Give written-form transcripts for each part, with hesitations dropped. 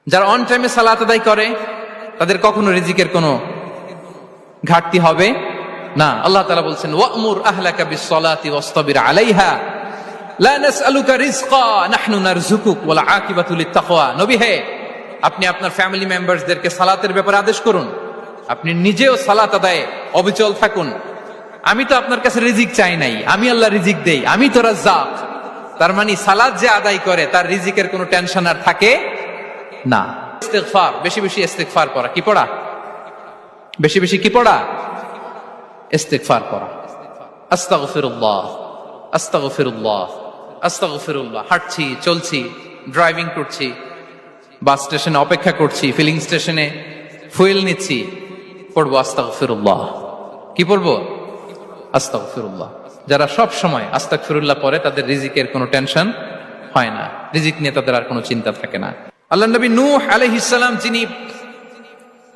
যারা অন টাইমে সালাত আদায় করে তাদের কখনো রিজিকের কোনো ঘাটতি হবে না। আল্লাহ তাআলা বলছেন ওয়া'মুর আহলাকা বিস-সালাতি ওয়াসতাবির আলাইহা লা নাসআলুকা রিজকা নাহনু নারযুকুক ওয়াল আকিবাতু লিত-তাকওয়া। নবী হে, আপনি আপনার ফ্যামিলি মেম্বারসদেরকে সালাতের ব্যাপারে আদেশ করুন, আপনি নিজেও সালাত আদায়ে অবিচল থাকুন। আমি তো আপনার কাছে রিজিক চাই নাই, আমি আল্লাহ রিজিক দেই, আমি তো রাজ্জাক। তার মানে সালাত যে আদায় করে তার রিজিকের কোনো টেনশন আর থাকে না। ইস্তিগফার, বেশি বেশি ইস্তিগফার করা। কি পড়া? বেশি বেশি কি পড়া? ইস্তিগফার করা। আস্তাগফিরুল্লাহ, আস্তাগফিরুল্লাহ, আস্তাগফিরুল্লাহ। হাঁটছি, চলছি, ড্রাইভিং করছি, বাস স্টেশনে অপেক্ষা করছি, ফিলিং স্টেশনে ফুয়েল নিচ্ছি, পড়বো আস্তাগফিরুল্লাহ। কি পড়বো? আস্তাগফিরুল্লাহ। যারা সব সময় আস্তাগফিরুল্লাহ পড়ে তাদের রিজিকের কোনো টেনশন হয় না, রিজিক নিয়ে তাদের আর কোনো চিন্তা থাকে না। আল্লাহ নবী নূহ আলাইহিস সালাম যিনি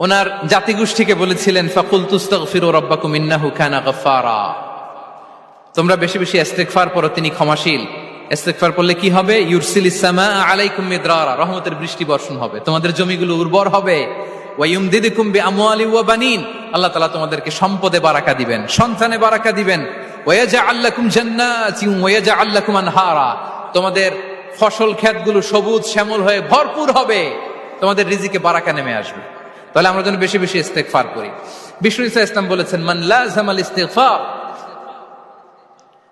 ওনার জাতিগোষ্ঠীকে বলেছিলেন ফাকুলতুস্তাগফিরু রাব্বাকুম ইন্নাহু কানা গাফফারা, তোমরা বেশি বেশি ইস্তিগফার পড়ো, তিনি ক্ষমাশীল। ইস্তিগফার পড়লে কি হবে? ইউরসিলিস সামা আলাইকুম মিদরারা, রহমতের বৃষ্টি বর্ষণ হবে, তোমাদের জমিগুলো উর্বর হবে। ওয়া ইউমদিদুকুম বিআমওয়ালি ওয়া বানিন, আল্লাহ তাআলা তোমাদেরকে সম্পদে বারাকা দিবেন, সন্তানে বারাকা দিবেন। ওয়া ইয়াজআল লাকুম জান্নাতিন ওয়া ইয়াজআল লাকুম আনহারা, তোমাদের ফসল ক্ষেতগুলো সবুজ শ্যামল হয়ে ভরপুর হবে, তোমাদের রিজিকে বারাকা নেমে আসবে। তাহলে আমরা যেন বেশি বেশি ইস্তিগফার করি। বিষ্ণু ঈসা ইসলাম বলেছেন মান লাযামাল ইস্তিগফার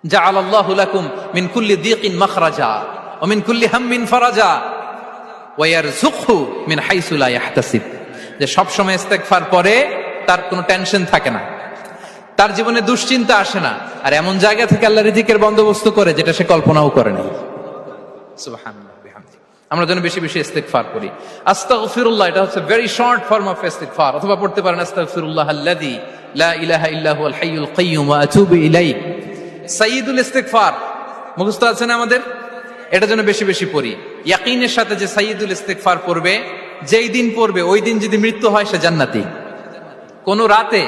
জাআলাল্লাহু লাকুম মিন কুল্লি দিকিন মাখরাজা ওয়া মিন কুল্লি হাম্মিন ফারাজা ওয়া ইয়ারযুকহু মিন হাইসু লা ইয়াহতাসিব। যে সব সময় ইস্তিগফার পড়ে তার কোনো টেনশন থাকে না, তার জীবনে দুশ্চিন্তা আসে না, আর এমন জায়গা থেকে আল্লাহ রিজিকের বন্দোবস্ত করে যেটা সে কল্পনাও করে নাই। সুবহানাল্লাহ বিহামদি। আমরা যেন বেশি বেশি ইস্তিগফার করি। আস্তাগফিরুল্লাহ, এটা হচ্ছে ভেরি শর্ট ফর্ম অফ ইস্তিগফার। অথবা পড়তে পারেন আস্তাগফিরুল্লাহ আল্লাযী লা ইলাহা ইল্লা হুয়াল হাইয়ুল কাইয়্যুম ওয়া আতুবু ইলাইহি। সাইয়্যিদুল ইস্তিগফার মুখস্থ আছে না আমাদের? এটা যেন বেশি বেশি পড়ি। ইয়াকিনের সাথে যে সাইয়্যিদুল ইস্তিগফার পড়বে, যেই দিন পড়বে ওই দিন যদি মৃত্যু হয় সে জান্নাতি। কোন রাতে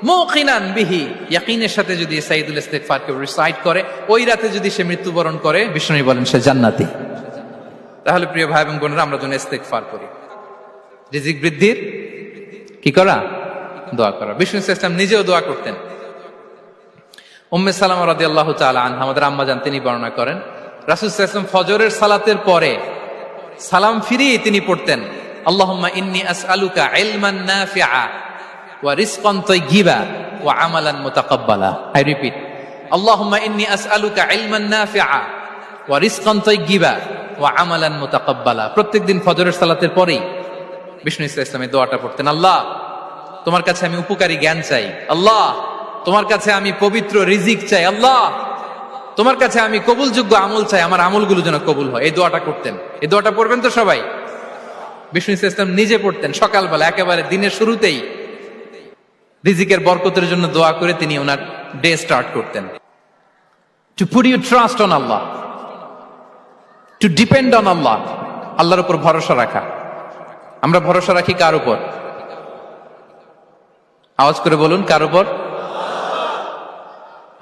মুকিনান বিহি, ইয়াকিনের সাথে যদি সাইয়্যিদুল ইস্তিগফারকে রিসাইট করে, ওই রাতে যদি সে মৃত্যুবরণ করে, বিষ্ণু বলেন সে জান্নাতি। তাহলে প্রিয় ভাই এবং বোনেরা, আমরা যেন ইস্তিগফার করি। রিজিক বৃদ্ধির কি করা? দোয়া করা। বিষ্ণু ইসলাম নিজেও দোয়া করতেন। উম্মে সালামা রাদিয়াল্লাহু তাআলা আনহা, আমাদের আম্মা জান, তিনি বর্ণনা করেন রাসূল সাল্লাল্লাহু আলাইহি ওয়াসাল্লাম ফজরের সালাতের পরে সালাম ফিরিয়ে তিনি পড়তেন আল্লাহুম্মা ইন্নী আসআলুকা ইলমান নাফিআ ওয়া রিজকান তাইয়্যিবা ওয়া আমালান মুতাকাব্বালা। আই রিপিট, আল্লাহুম্মা ইন্নী আসআলুকা ইলমান নাফিআ ওয়া রিজকান তাইয়্যিবা ওয়া আমালান মুতাকাব্বালা। প্রত্যেকদিন ফজরের সালাতের পরেই বিষ্ণু ইসলাম এই দোয়াটা পড়তেন। আল্লাহ, তোমার কাছে আমি উপকারী জ্ঞান চাই। আল্লাহ, তোমার কাছে আমি পবিত্র রিজিক চাই। আল্লাহ, তোমার কাছে আমি কবুলযোগ্য আমল চাই, আমার আমলগুলো যেন কবুল হয়। এই দোয়াটা করতেন। এই দোয়াটা পড়বেন তো সবাই? বিষ্ণু ইসলাম নিজে পড়তেন সকালবেলা, একেবারে দিনের শুরুতেই রিজিকের বরকতের জন্য দোয়া করে তিনি ওনার ডে স্টার্ট করতেন। To put your trust on Allah, to depend on Allah, আল্লাহর উপর ভরসা রাখা। আমরা ভরসা রাখি কার উপর? আওয়াজ করে বলুন, কার উপর?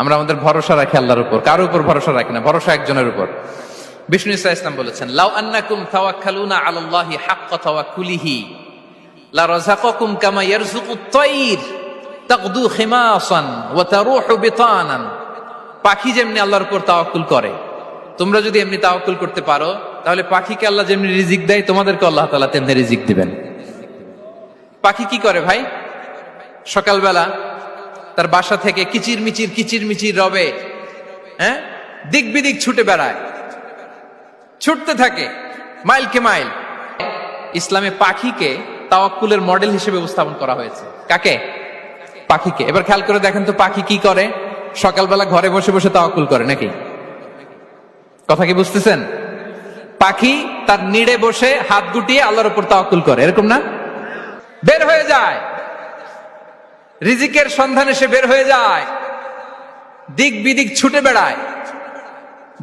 আমরা আমাদের ভরসা রাখি আল্লাহর উপর, কার উপর ভরসা রাখি না, ভরসা একজনের উপর। বিষ্ণু ইসলাম বলেছেন লাউ আন্নাকুম তাওয়াক্কালুনা আলাল্লাহি হাক্কা তাওয়াক্কুলিহি লা রাযাকাকুম কামা ইয়ারযুকুত তায়র তাগদু খিমাসান ওয়া তারুহু বিতানান। পাখি যেমনি আল্লাহর উপর তাওয়াক্কুল করে, তোমরা যদি এমনি তাওয়াক্কুল করতে পারো, তাহলে পাখিকে আল্লাহ যেমনি রিজিক দেয়, তোমাদেরকে আল্লাহ তাআলা তেমনি রিজিক দিবেন। পাখি কি করে ভাই? সকালবেলা তার বাসা থেকে কিচির মিচির রবে, হ্যাঁ, দিক বিদিক ছুটে বেড়ায়, ছুটতে থাকে মাইলকে মাইল। ইসলামে পাখিকে তাওয়াক্কুলের মডেল হিসেবে উপস্থাপন করা হয়েছে। কাকে? পাখিকে। এবার খেয়াল করে দেখেন তো, পাখি কি করে? সকালবেলা ঘরে বসে বসে তাওয়াক্কুল করে নাকি? কথা কি বুঝতেছেন? পাখি তার নিড়ে বসে হাত গুটিয়ে আল্লাহর উপর তাওয়াক্কুল করে, এরকম না? বের হয়ে যায়, রিজিকের সন্ধানে সে বের হয়ে যায়, দিক বিদিক ছুটে বেড়ায়।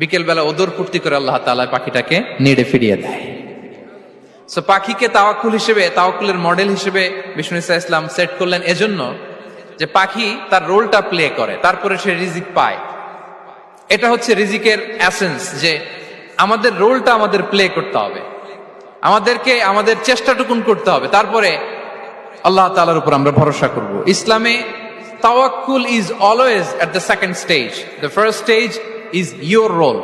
বিকেল বেলা ওদর ফুর্তি করে আল্লাহ তাআলা পাখিটাকে নিড়ে ফিরিয়ে দেয়। সো পাখিকে তাওয়াক্কুল হিসেবে, তাওয়াক্কুলের মডেল হিসেবে বিষ্ণু ইসলাম সেট করলেন এজন্য যে পাখি তার রোলটা প্লে করে, তারপরে সে রিজিক পায়। এটা হচ্ছে রিজিকের এসেন্স, যে আমাদের রোলটা আমাদের প্লে করতে হবে। আমাদেরকে আমাদের চেষ্টাটুকুন করতে হবে, তারপরে আল্লাহ তাআলার উপর আমরা ভরসা করব। ইসলামে তাওয়াক্কুল is always at the second stage. The first stage is your role,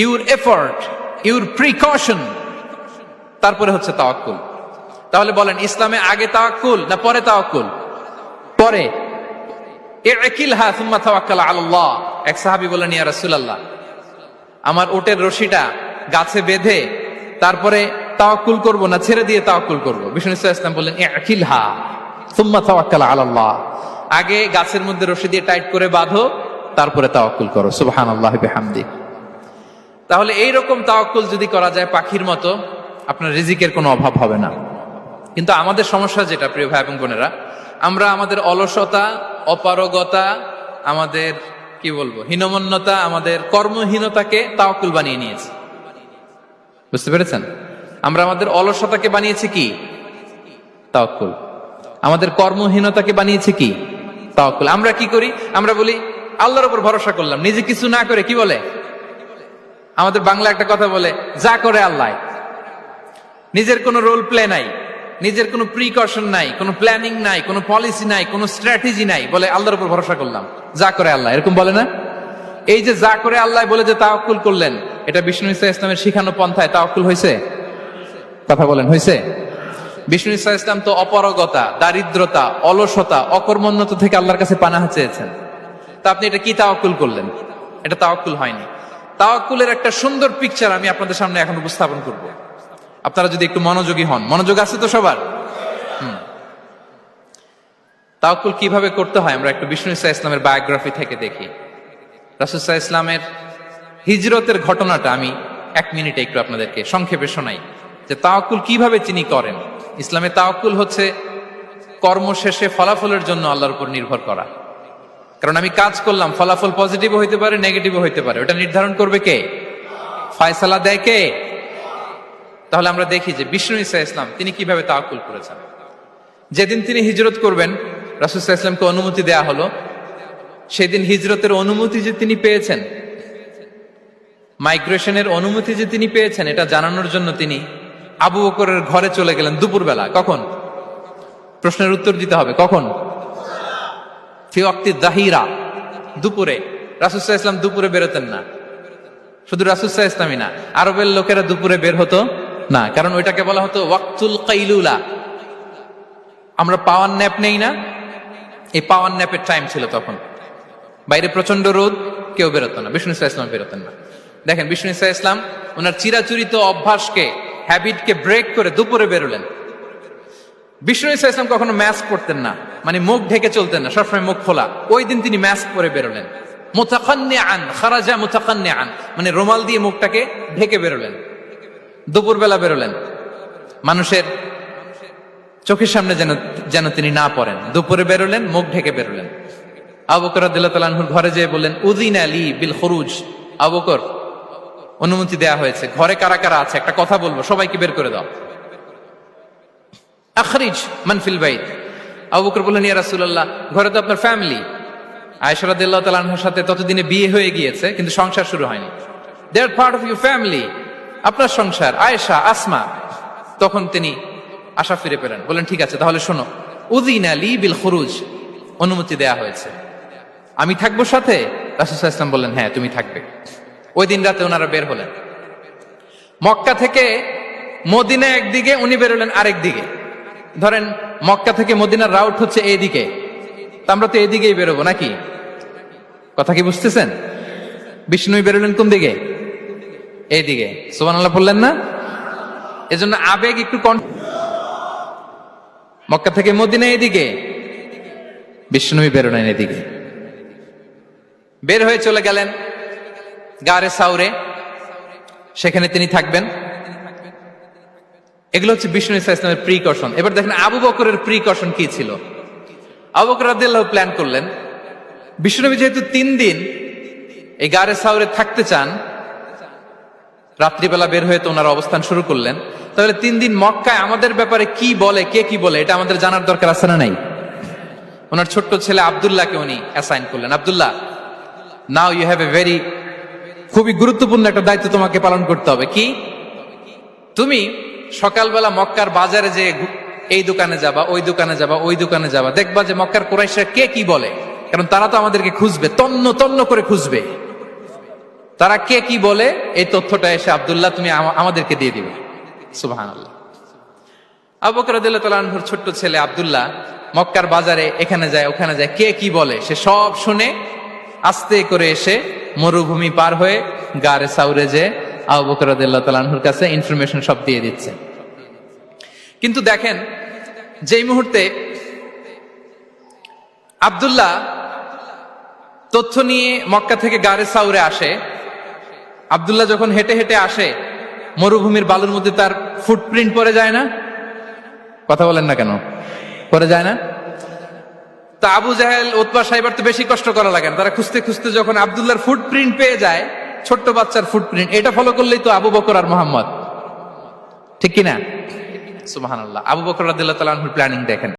your effort, your precaution, তারপরে হচ্ছে তাওয়াক্কুল। তাহলে বলেন, ইসলামে আগে তাওয়াক্কুল না পরে তাওয়াক্কুল? পরে। ইকিলহা সুম্মা তাওয়াক্কাল আলাল্লাহ। এক সাহাবী বলেন, ইয়া রাসূলুল্লাহ, আমার ওটের রশিটা গাছে বেঁধে তারপরে তাওয়াক্কুল করব না ছেড়ে দিয়ে তাওয়াক্কুল করব? বিষ্ণু সাল্লাল্লাহু আলাইহি ওয়াসাল্লাম বললেন, ইকিলহা সুম্মা তাওয়াক্কাল আলাল্লাহ। আগে গাছের মধ্যে রশি দিয়ে টাইট করে বাঁধো, তারপরে তাওয়াক্কুল করো। সুবহানাল্লাহি বিহামদি। তাহলে এইরকম তাওয়াক্কুল যদি করা যায় পাখির মতো, আপনার রিজিকের কোনো অভাব হবে না। কিন্তু আমাদের সমস্যা যেটা, প্রিয় ভাই এবং বোনেরা, আমরা আমাদের অলসতা, অপারগতা, আমাদের কি বলবো হীনমন্যতা, আমাদের কর্মহীনতাকে তাওয়াক্কুল বানিয়ে নিয়েছি। বুঝতে পেরেছেন? আমরা আমাদের অলসতাকে বানিয়েছি কি? তাওয়াক্কুল। আমাদের কর্মহীনতাকে বানিয়েছি কি? তাওয়াক্কুল। আমরা কি করি? আমরা বলি আল্লাহর উপর ভরসা করলাম, নিজে কিছু না করে। কি বলে আমাদের বাংলা একটা কথা বলে, যা করে আল্লাহ। নিজের কোনো রোল প্লে নাই, নিজের কোনো প্রিকশন নাই, কোনো প্ল্যানিং নাই, কোনো পলিসি নাই, কোনো স্ট্র্যাটেজি নাই, বলে আল্লাহর উপর ভরসা করলাম, যা করে আল্লাহ। এরকম বলে না? এই যে যা করে আল্লাহ বলে যে তাওয়াক্কুল করলেন, এটা বিষ্ণু ঈসা ইসলামের শিখানো পন্থায় তাওয়াক্কুল হয়েছে? কথা বলেন, হয়েছে? বিষ্ণু ঈসা ইসলাম তো অপারগতা, দারিদ্রতা, অলসতা, অকর্মণ্যতা থেকে আল্লাহর কাছে পানাহ চেয়েছেন। তা আপনি এটা কি তাওয়াক্কুল করলেন? এটা তাওয়াক্কুল হয়নি। তাওয়াক্কুলের একটা সুন্দর পিকচার আমি আপনাদের সামনে এখন উপস্থাপন করব, আপনারা যদি একটু মনোযোগী হন। মনোযোগ আছে তো সবার? তাওয়াক্কুল কিভাবে করতে হয় আমরা একটু বিষ্ণু ঈসা ইসলামের বায়োগ্রাফি থেকে দেখি। রাসূল সাল্লাল্লাহু আলাইহি ওয়াসাল্লামের হিজরতের ঘটনাটা আমি 1 মিনিটে একটু আপনাদেরকে সংক্ষেপে শোনাই, যে তাওয়াক্কুল কিভাবে তিনি করেন। ইসলামে তাওয়াক্কুল হচ্ছে কর্ম শেষে ফলাফলের জন্য আল্লাহর উপর নির্ভর করা। কারণ আমি কাজ করলাম, ফলাফল পজিটিভ হইতে পারে, নেগেটিভ হইতে পারে, ওটা নির্ধারণ করবে কে? ফয়সালা দেয় কে? তাহলে আমরা দেখি যে বিষ্ণু ঈসা ইসলাম তিনি কিভাবে তাওয়াক্কুল করেছেন। যেদিন তিনি হিজরত করবেন, রাসূল সাল্লাল্লাহু আলাইহি ওয়াসাল্লামকে অনুমতি দেয়া হলো, সেদিন হিজরতের অনুমতি যে তিনি পেয়েছেন, মাইগ্রেশনের অনুমতি যে তিনি পেয়েছেন, এটা জানানোর জন্য তিনি আবু বকরের ঘরে চলে গেলেন দুপুরবেলা। কখন? প্রশ্নের উত্তর দিতে হবে, কখন? ফি ওয়াক্তি যাহিরা, দুপুরে। রাসূল সাল্লাল্লাহু আলাইহি ওয়াসাল্লাম দুপুরে বেরোতেন না। শুধু রাসূল সাল্লাল্লাহু আলাইহি ওয়াসাল্লামই না, আরবের লোকেরা দুপুরে বের হতো না, কারণ ওইটাকে বলা হতো ওয়াক্তুল কাইলুলা। আমরা পাওয়ার ন্যাপ নেই না, এই পাওয়ার ন্যাপের টাইম ছিল তখন। বাইরে প্রচন্ড রোদ, কেউ বেরোতো না, বিষ্ণু ঈসা ইসলাম বেরোতেন না। দেখেন বিষ্ণু ঈসা ইসলাম ওনার চিরাচরিত অভ্যাসকে, হ্যাবিটকে ব্রেক করে দুপুরে বেরোলেন। বিষ্ণু ঈসা ইসলাম কখনো মাস্ক পরতেন না, মানে মুখ ঢেকে চলতেন না, সবসময় মুখ খোলা। ওই দিন তিনি মাস্ক পরে বেরোলেন। মুতাকান্নিআন, খারাজা মুতাকান্নিআন, মানে রুমাল দিয়ে মুখটাকে ঢেকে বেরোলেন। দুপুরবেলা বেরোলেন, মানুষের চোখের সামনে যেন তিনি না পড়েন। দুপুরে বেরোলেন, মুখ ঢেকে বেরোলেন। আবু বকর রাদিয়াল্লাহু তাআলা আনহুর ঘরে যেয়ে বললেন, উযিনা লি বিল খুরুজ। আবু বকর, অনুমতি দেয়া হয়েছে, ঘরে কারা কারা আছে একটা কথা বলবো, সবাইকে বের করে দাও। আখরিজ মান ফিল বাইত। আবু বকর বললেন, ইয়া রাসূলুল্লাহ, ঘরে তো আপনার ফ্যামিলি। আয়েশা রাদিয়াল্লাহু তাআলা আনহার সাথে ততদিনে বিয়ে হয়ে গিয়েছে, কিন্তু সংসার শুরু হয়নি। দে আর পার্ট অফ ইউর ফ্যামিলি, আপনার সংসার, আয়েশা, আসমা। তখন তিনি আশা ফিরে পেলেন, বলেন ঠিক আছে তাহলে শোনো, উযিনা লি বিল খুরুজ, অনুমতি দেয়া হয়েছে, আমি থাকবো সাথে? রাসূল সাল্লাল্লাহু আলাইহি ওয়াসাল্লাম বললেন, হ্যাঁ তুমি থাকবে। ওই দিন রাতে ওনারা বের হলেন। মক্কা থেকে মদিনা একদিকে, উনি বেরোলেন আরেক দিকে। ধরেন মক্কা থেকে মদিনার রাউট হচ্ছে এইদিকে, তা আমরা তো এইদিকেই বেরোবো নাকি? কথা কি বুঝতেছেন? বিষ্ণু বেরোলেন কোন দিকে? এইদিকে। সুবহানাল্লাহ বললেন না? এজন্য আবেগ একটু মক্কা থেকে মদিনা এদিকে, বিষ্ণু বেরোলেন এদিকে। বের হয়ে চলে গেলেন গারে সাউরে, সেখানে তিনি থাকবেন। এগুলো হচ্ছে বিষ্ণু ঈসা ইসলামের প্রিকশন। এবার দেখেন আবু বকরের প্রিকশন কি ছিল। আবু বকর রাদিয়াল্লাহু প্ল্যান করলেন, বিষ্ণুনবী যেহেতু 3 দিন এই গারে সাউরে থাকতে চান, রাত্রিবেলা বের হয়ে তো ওনারা অবস্থান শুরু করলেন, তাহলে 3 দিন মক্কায় আমাদের ব্যাপারে কি বলে, কে কি বলে, এটা আমাদের জানার দরকার আছে না নাই? ওনার ছোট্ট ছেলে আব্দুল্লাহকে উনি অ্যাসাইন করলেন। Abdullah, now you have a খুবই গুরুত্বপূর্ণ একটা দায়িত্ব তোমাকে পালন করতে হবে। কি? তুমি সকালবেলা মক্কার বাজারে যে এই দোকানে যাবা, ওই দোকানে যাবা, ওই দোকানে যাবা, দেখবা যে মক্কার কুরাইশরা কে কি বলে, কারণ তারা তো আমাদেরকে খুঁজবে, তন্ন তন্ন করে খুঁজবে। তারা কে কি বলে এই তথ্যটা এসে আব্দুল্লাহ তুমি আমাদেরকে দিয়ে দিবে। সুবহানাল্লাহ। আবু বকর রাদিয়াল্লাহু তাআলা আনহুর ছোট্ট ছেলে আব্দুল্লাহ মক্কার বাজারে এখানে যায় ওখানে যায়, কে কি বলে সে সব শুনে আস্তে করে এসে মরুভূমি পার হয়ে গারে সাউরে যে আবু বকর রাদিয়াল্লাহু তাআলা আনহুর কাছে ইনফরমেশন সব দিয়ে দিচ্ছে। কিন্তু দেখেন, যেই মুহূর্তে আব্দুল্লাহ তথ্য নিয়ে মক্কা থেকে গারে সাউরে আসে, আব্দুল্লাহ যখন হেঁটে হেঁটে আসে মরুভূমির বালুর মধ্যে তার ফুটপ্রিন্ট পড়ে যায় না? কথা বলেন না কেন? পড়ে যায় না? তা আবু জাহেল, উতবা সাহেবার তো বেশি কষ্ট করা লাগে না, তারা খুঁজতে খুঁজতে যখন আব্দুল্লাহর ফুটপ্রিন্ট পেয়ে যায়, ছোট্ট বাচ্চার ফুটপ্রিন্ট, এটা ফলো করলেই তো আবু বকর আর মোহাম্মদ, ঠিক কিনা? সুবহানাল্লাহ। আবু বকর রাদিয়াল্লাহু তাআলা আনহুর প্ল্যানিং দেখেন।